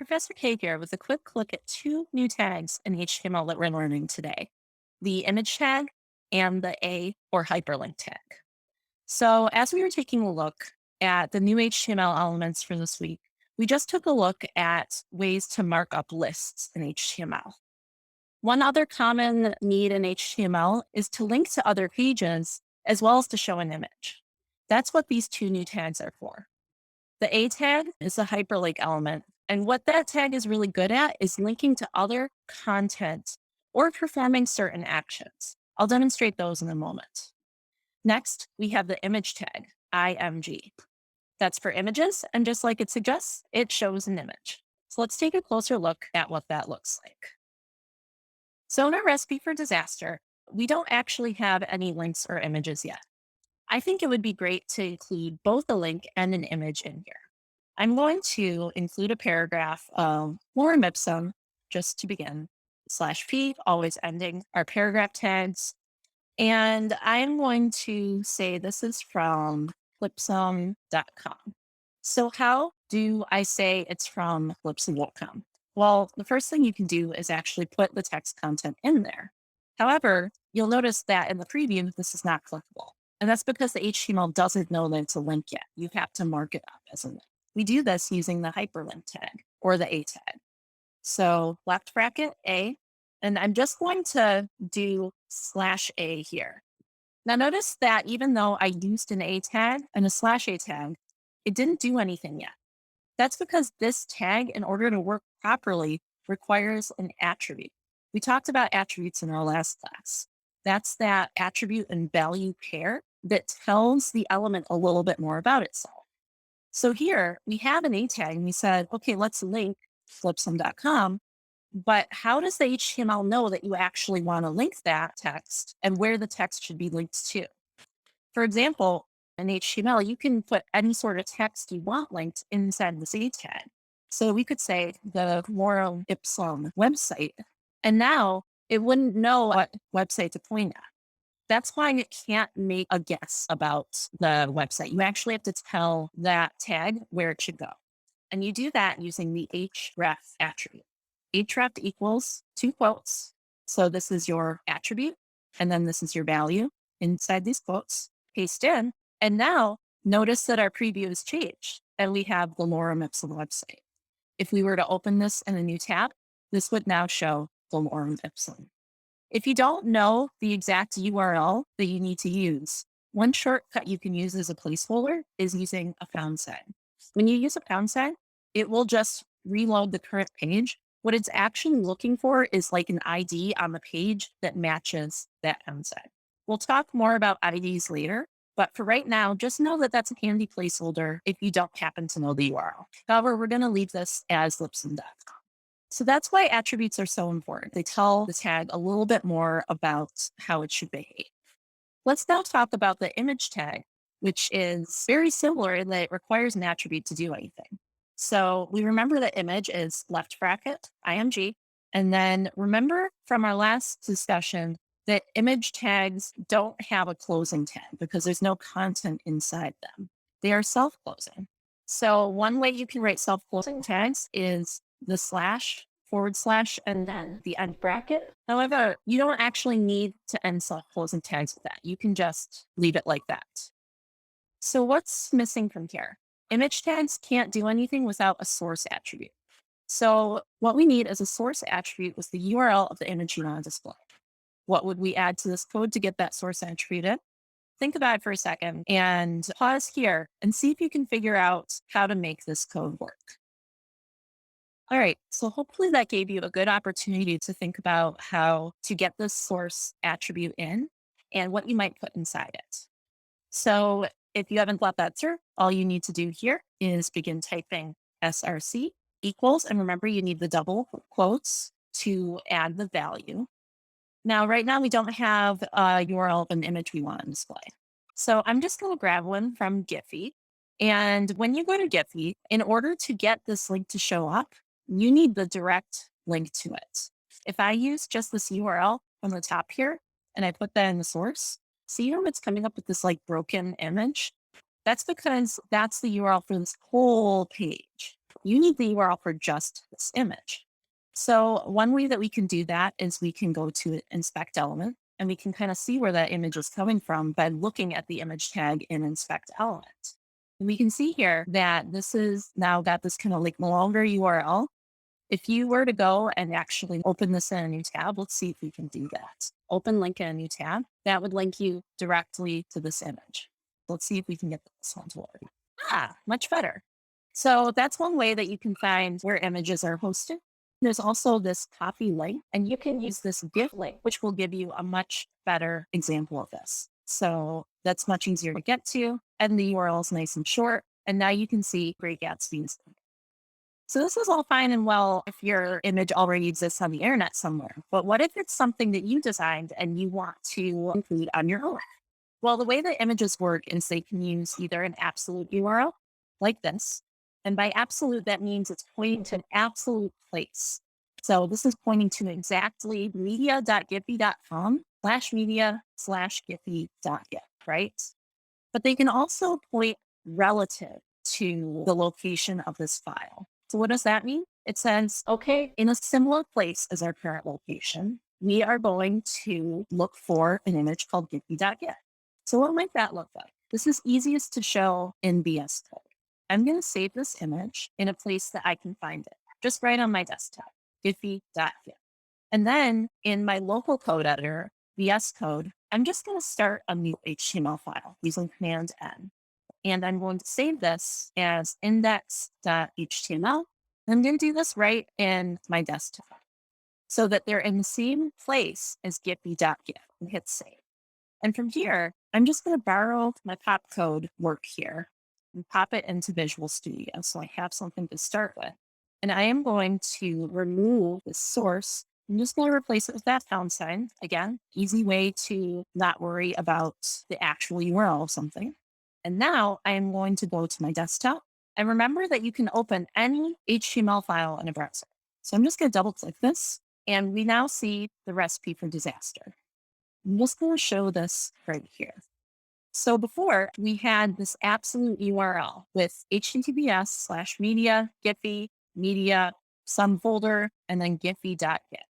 Professor K here with a quick look at two new tags in HTML that we're learning today, the image tag and the A or hyperlink tag. So as we were taking a look at the new HTML elements for this week, we just took a look at ways to mark up lists in HTML. One other common need in HTML is to link to other pages as well as to show an image. That's what these two new tags are for. The A tag is a hyperlink element. And what that tag is really good at is linking to other content or performing certain actions. I'll demonstrate those in a moment. Next, we have the image tag, IMG. That's for images. And just like it suggests, it shows an image. So let's take a closer look at what that looks like. So in our recipe for disaster, we don't actually have any links or images yet. I think it would be great to include both a link and an image in here. I'm going to include a paragraph of lorem ipsum just to begin, /p, always ending our paragraph tags. And I'm going to say this is from flipsum.com. So how do I say it's from flipsum.com? Well, the first thing you can do is actually put the text content in there. However, you'll notice that in the preview, this is not clickable. And that's because the HTML doesn't know that it's a link yet. You have to mark it up as a link. We do this using the hyperlink tag or the A tag. So left bracket A, and I'm just going to do /A here. Now notice that even though I used an A tag and a /A tag, it didn't do anything yet. That's because this tag, in order to work properly, requires an attribute. We talked about attributes in our last class. That's that attribute and value pair that tells the element a little bit more about itself. So here we have an A tag and we said, okay, let's link flipsum.com. But how does the HTML know that you actually want to link that text and where the text should be linked to? For example, in HTML, you can put any sort of text you want linked inside this A tag. So we could say the lorem ipsum website, and now it wouldn't know what website to point at. That's why it can't make a guess about the website. You actually have to tell that tag where it should go. And you do that using the href attribute. Href equals two quotes. So this is your attribute, and then this is your value inside these quotes, paste in. And now notice that our preview has changed and we have the lorem ipsum website. If we were to open this in a new tab, this would now show the lorem ipsum. If you don't know the exact URL that you need to use, one shortcut you can use as a placeholder is using a pound sign. When you use a pound sign, it will just reload the current page. What it's actually looking for is like an ID on the page that matches that pound sign. We'll talk more about IDs later, but for right now, just know that that's a handy placeholder if you don't happen to know the URL. However, we're going to leave this as flipsum.com. So that's why attributes are so important. They tell the tag a little bit more about how it should behave. Let's now talk about the image tag, which is very similar in that it requires an attribute to do anything. So we remember that image is left bracket, IMG. And then remember from our last discussion that image tags don't have a closing tag because there's no content inside them. They are self-closing. So one way you can write self-closing tags is the // and then the end bracket. However, you don't actually need to end self-closing tags with that. You can just leave it like that. So what's missing from here? Image tags can't do anything without a source attribute. So what we need as a source attribute was the URL of the image you want to display. What would we add to this code to get that source attribute in? Think about it for a second and pause here and see if you can figure out how to make this code work. All right, so hopefully that gave you a good opportunity to think about how to get this source attribute in and what you might put inside it. So if you haven't thought that through, all you need to do here is begin typing src equals, and remember you need the double quotes to add the value. Now, right now we don't have a URL of an image we want to display. So I'm just going to grab one from Giphy. And when you go to Giphy, in order to get this link to show up, you need the direct link to it. If I use just this URL from the top here and I put that in the source, see how it's coming up with this like broken image? That's because that's the URL for this whole page. You need the URL for just this image. So one way that we can do that is we can go to inspect element and we can kind of see where that image is coming from by looking at the image tag in inspect element. And we can see here that this is now got this kind of like longer URL. If you were to go and actually open this in a new tab, let's see if we can do that. Open link in a new tab, that would link you directly to this image. Let's see if we can get this one to work. Much better. So that's one way that you can find where images are hosted. There's also this copy link, and you can use this GIF link, which will give you a much better example of this. So that's much easier to get to, and the URL is nice and short. And now you can see Great Gatsby's. So this is all fine and well if your image already exists on the internet somewhere. But what if it's something that you designed and you want to include on your own? Well, the way that images work is they can use either an absolute URL like this. And by absolute, that means it's pointing to an absolute place. So this is pointing to exactly media.giphy.com/media/giphy.gif, right? But they can also point relative to the location of this file. So what does that mean? It says, okay, in a similar place as our current location, we are going to look for an image called giphy.gif. So what might that look like? This is easiest to show in VS Code. I'm going to save this image in a place that I can find it, just right on my desktop, giphy.gif. And then in my local code editor, VS Code, I'm just going to start a new HTML file using Command N. And I'm going to save this as index.html. I'm going to do this right in my desktop so that they're in the same place as giphy.gif and hit save. And from here, I'm just going to borrow my pop code work here and pop it into Visual Studio so I have something to start with. And I am going to remove the source. I'm just going to replace it with that pound sign. Again, easy way to not worry about the actual URL of something. And now I am going to go to my desktop. And remember that you can open any HTML file in a browser. So I'm just going to double click this. And we now see the recipe for disaster. I'm just going to show this right here. So before we had this absolute URL with https:/media, giphy, media, some folder, and then giphy.gif.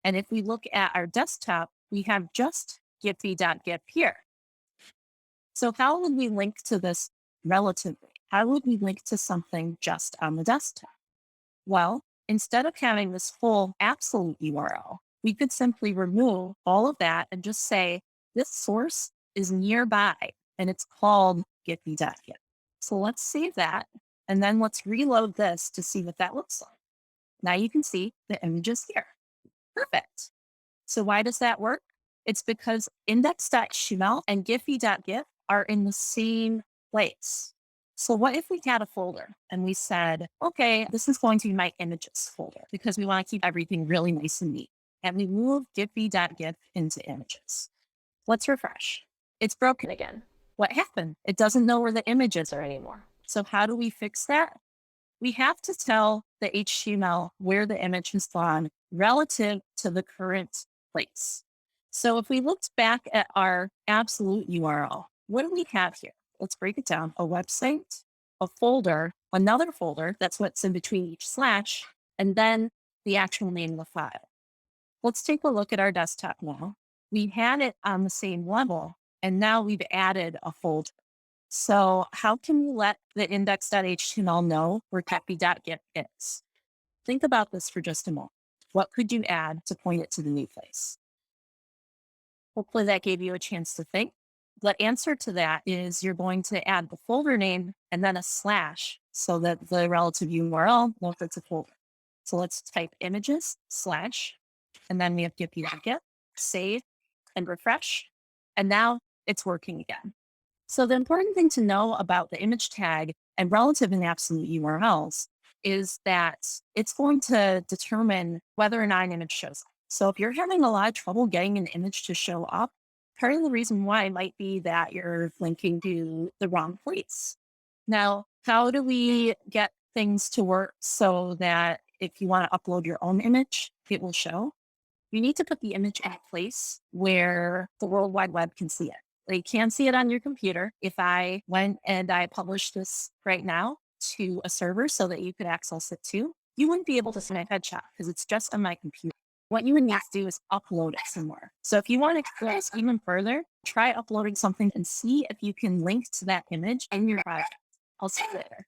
And if we look at our desktop, we have just giphy.gif here. So how would we link to this relatively? How would we link to something just on the desktop? Well, instead of having this full absolute URL, we could simply remove all of that and just say this source is nearby and it's called giphy.gif. So let's save that and then let's reload this to see what that looks like. Now you can see the image is here. Perfect. So why does that work? It's because index.html and giphy.gif are in the same place. So what if we had a folder and we said, okay, this is going to be my images folder because we want to keep everything really nice and neat. And we move giphy.gif into images. Let's refresh. It's broken again. What happened? It doesn't know where the images are anymore. So how do we fix that? We have to tell the HTML where the image has gone relative to the current place. So if we looked back at our absolute URL, what do we have here? Let's break it down. A website, a folder, another folder, that's what's in between each slash, and then the actual name of the file. Let's take a look at our desktop now. We had it on the same level, and now we've added a folder. So how can we let the index.html know where giphy.gif is? Think about this for just a moment. What could you add to point it to the new place? Hopefully that gave you a chance to think. The answer to that is you're going to add the folder name and then a slash so that the relative URL knows it's a folder. So let's type images slash, and then we have giphy.gif, save and refresh. And now it's working again. So the important thing to know about the image tag and relative and absolute URLs is that it's going to determine whether or not an image shows up. So if you're having a lot of trouble getting an image to show up, part of the reason why might be that you're linking to the wrong place. Now, how do we get things to work so that if you want to upload your own image, it will show? You need to put the image in a place where the World Wide Web can see it. They can see it on your computer. If I went and I published this right now to a server so that you could access it too, you wouldn't be able to send a headshot because it's just on my computer. What you would need to do is upload it somewhere. So if you want to explore this even further, try uploading something and see if you can link to that image in your project. I'll see you later.